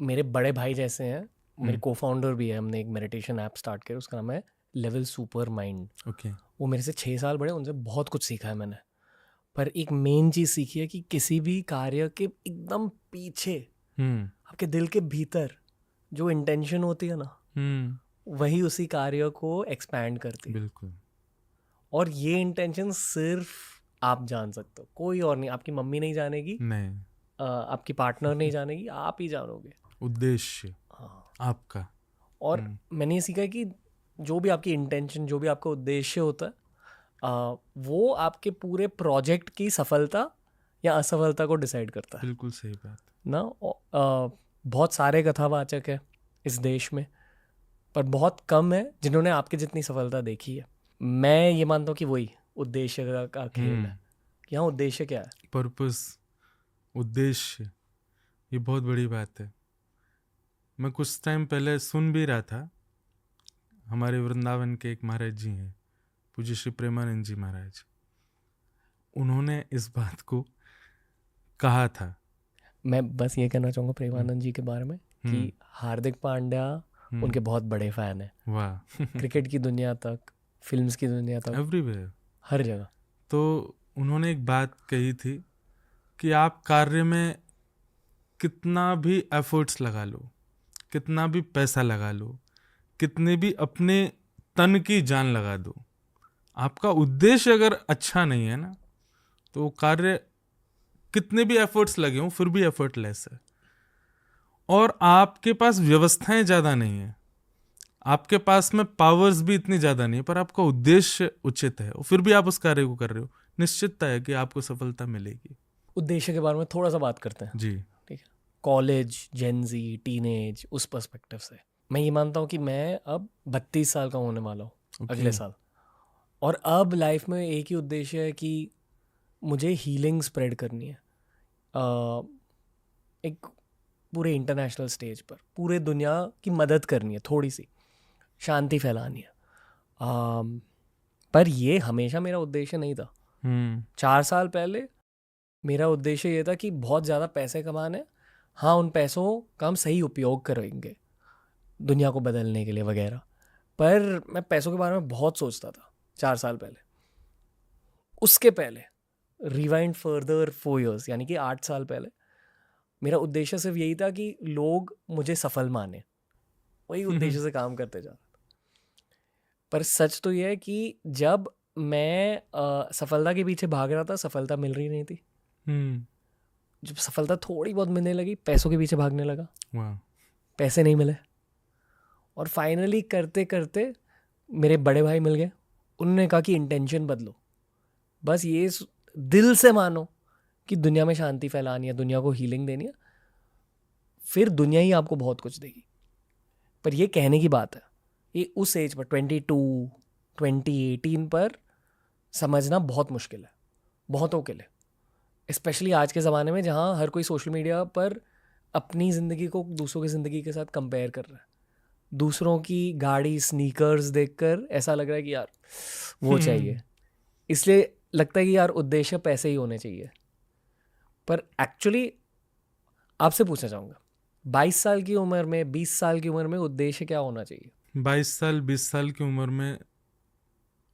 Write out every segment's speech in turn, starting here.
मेरे बड़े भाई जैसे हैं, मेरे हम्म, को फाउंडर भी है, हमने एक मेडिटेशन ऐप स्टार्ट किया, उसका नाम है लेवल सुपर माइंड। ओके। वो मेरे से 6 साल बड़े, उनसे बहुत कुछ सीखा है मैंने। पर एक मेन चीज़ सीखी है कि किसी भी कार्य के एकदम पीछे, हम्म। आपके दिल के भीतर जो इंटेंशन होती है ना, हम्म। वही उसी कार्य को एक्सपैंड करती है। बिल्कुल। और ये इंटेंशन सिर्फ आप जान सकते हो, कोई और नहीं। आपकी मम्मी नहीं जानेगी, नहीं। आपकी पार्टनर नहीं जानेगी, आप ही जानोगे। उद्देश्य हाँ। आपका। और हम्म। मैंने ये सीखा है कि जो भी आपकी इंटेंशन, जो भी आपका उद्देश्य होता है, वो आपके पूरे प्रोजेक्ट की सफलता या असफलता को डिसाइड करता है बिल्कुल सही बात। ना। बहुत सारे कथावाचक हैं इस देश में, पर बहुत कम है जिन्होंने आपके जितनी सफलता देखी है। मैं ये मानता हूँ कि वही उद्देश्य का खेल है। यहाँ उद्देश्य क्या है? पर्पस, उद्देश्य, ये बहुत बड़ी बात है। मैं कुछ टाइम पहले सुन भी रहा था, हमारे वृंदावन के एक महाराज जी हैं, पूज्य श्री प्रेमानंद जी महाराज, उन्होंने इस बात को कहा था। मैं बस ये कहना चाहूँगा हम्म। प्रेमानंद जी के बारे में कि हम्म। हार्दिक पांड्या हम्म। उनके बहुत बड़े फ़ैन हैं। वाह। क्रिकेट की दुनिया तक, फिल्म्स की दुनिया तक, एवरीवेयर। हर जगह। तो उन्होंने एक बात कही थी कि आप कार्य में कितना भी एफर्ट्स लगा लो, कितना भी पैसा लगा लो, कितने भी अपने तन की जान लगा दो, आपका उद्देश्य अगर अच्छा नहीं है ना, तो वो कार्य कितने भी एफर्ट्स लगे हों फिर भी एफर्टलेस है। और आपके पास व्यवस्थाएं ज़्यादा नहीं है, आपके पास में पावर्स भी इतनी ज़्यादा नहीं है, पर आपका उद्देश्य उचित है और फिर भी आप उस कार्य को कर रहे हो, निश्चितता है कि आपको सफलता मिलेगी। उद्देश्य के बारे में थोड़ा सा बात करते हैं, जी। ठीक है? कॉलेज, जेनजी, टीनेज, उस पर्सपेक्टिव से मैं ये मानता हूँ कि मैं अब 32 साल का होने वाला हूँ ओके। अगले साल। और अब लाइफ में एक ही उद्देश्य है कि मुझे हीलिंग स्प्रेड करनी है। एक पूरे इंटरनेशनल स्टेज पर पूरे दुनिया की मदद करनी है, थोड़ी सी शांति फैलानी है। पर ये हमेशा मेरा उद्देश्य नहीं था। 4 साल पहले मेरा उद्देश्य ये था कि बहुत ज़्यादा पैसे कमाने, हाँ उन पैसों का हम सही उपयोग करेंगे दुनिया को बदलने के लिए वगैरह। पर मैं पैसों के बारे में बहुत सोचता था 4 साल पहले। उसके पहले रिवाइंड फर्दर 4 years, यानी कि 8 साल पहले, मेरा उद्देश्य सिर्फ यही था कि लोग मुझे सफल माने। वही उद्देश्य से काम करते जा। पर सच तो यह है कि जब मैं सफलता के पीछे भाग रहा था, सफलता मिल रही नहीं थी। जब सफलता थोड़ी बहुत मिलने लगी, पैसों के पीछे भागने लगा, वाह। पैसे नहीं मिले। और फाइनली करते करते मेरे बड़े भाई मिल गए। उन्होंने कहा कि इंटेंशन बदलो, बस ये दिल से मानो कि दुनिया में शांति फैलानी है, दुनिया को हीलिंग देनी है, फिर दुनिया ही आपको बहुत कुछ देगी। पर ये कहने की बात है, ये उस एज पर 22, 2018 पर समझना बहुत मुश्किल है बहुतों के लिए। स्पेशली आज के ज़माने में जहाँ हर कोई सोशल मीडिया पर अपनी ज़िंदगी को दूसरों की ज़िंदगी के साथ कंपेयर कर रहा है। दूसरों की गाड़ी, स्नीकर्स देखकर ऐसा लग रहा है कि यार वो चाहिए। इसलिए लगता है कि यार उद्देश्य पैसे ही होने चाहिए। पर एक्चुअली आपसे पूछना चाहूँगा, 22 साल की उम्र में, 20 साल की उम्र में उद्देश्य क्या होना चाहिए? 22 साल 20 साल की उम्र में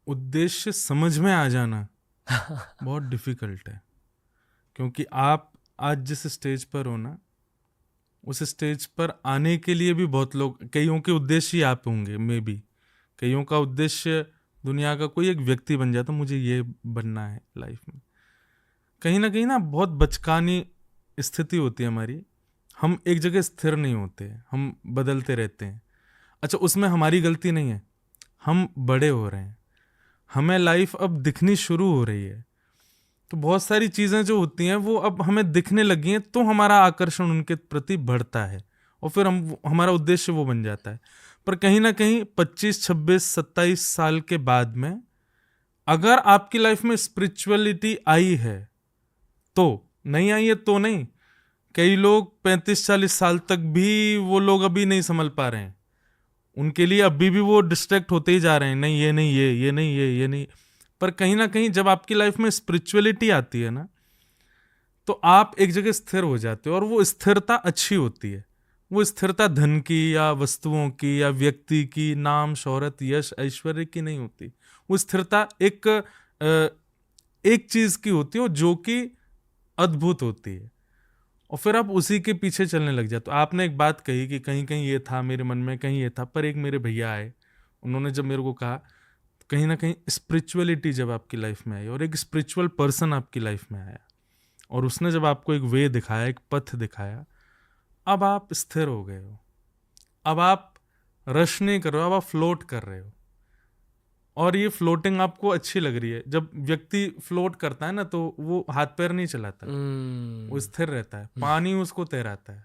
उद्देश्य समझ में आ जाना बहुत डिफिकल्ट है, क्योंकि आप आज जिस स्टेज पर हो ना, उस स्टेज पर आने के लिए भी बहुत लोग, कईयों के उद्देश्य ही आप होंगे, मे बी कईयों का उद्देश्य दुनिया का कोई एक व्यक्ति बन जाता, मुझे ये बनना है लाइफ में। कहीं ना बहुत बचकानी स्थिति होती है हमारी, हम एक जगह स्थिर नहीं होते, हम बदलते रहते हैं। अच्छा, उसमें हमारी गलती नहीं है, हम बड़े हो रहे हैं, हमें लाइफ अब दिखनी शुरू हो रही है, तो बहुत सारी चीज़ें जो होती हैं वो अब हमें दिखने लगी हैं, तो हमारा आकर्षण उनके प्रति बढ़ता है और फिर हमारा उद्देश्य वो बन जाता है। पर कहीं ना कहीं 25, 26, 27 साल के बाद में अगर आपकी लाइफ में स्पिरिचुअलिटी आई है तो, नहीं आई है तो नहीं। कई लोग 35-40 साल तक भी वो लोग अभी नहीं संभल पा रहे हैं, उनके लिए अभी भी वो डिस्ट्रैक्ट होते ही जा रहे हैं, नहीं ये नहीं, ये नहीं, ये नहीं। पर कहीं ना कहीं जब आपकी लाइफ में स्पिरिचुअलिटी आती है ना, तो आप एक जगह स्थिर हो जाते हो और वो स्थिरता अच्छी होती है, वो स्थिरता धन की या वस्तुओं की या व्यक्ति की, नाम, शोहरत, यश, ऐश्वर्य की नहीं होती। वो स्थिरता एक चीज की होती है जो कि अद्भुत होती है, और फिर आप उसी के पीछे चलने लग जाते। तो आपने एक बात कही कि कहीं कहीं ये था मेरे मन में, कहीं ये था, पर एक मेरे भैया आए, उन्होंने जब मेरे को कहा कहीं ना कहीं स्पिरिचुअलिटी जब आपकी लाइफ में आई और एक स्पिरिचुअल पर्सन आपकी लाइफ में आया और उसने जब आपको एक वे दिखाया, एक पथ दिखाया, अब आप स्थिर हो गए हो, अब आप रश नहीं कर रहे हो, अब आप फ्लोट कर रहे हो। और ये फ्लोटिंग आपको अच्छी लग रही है। जब व्यक्ति फ्लोट करता है ना तो वो हाथ पैर नहीं चलाता, वो स्थिर रहता है, पानी उसको तैराता है।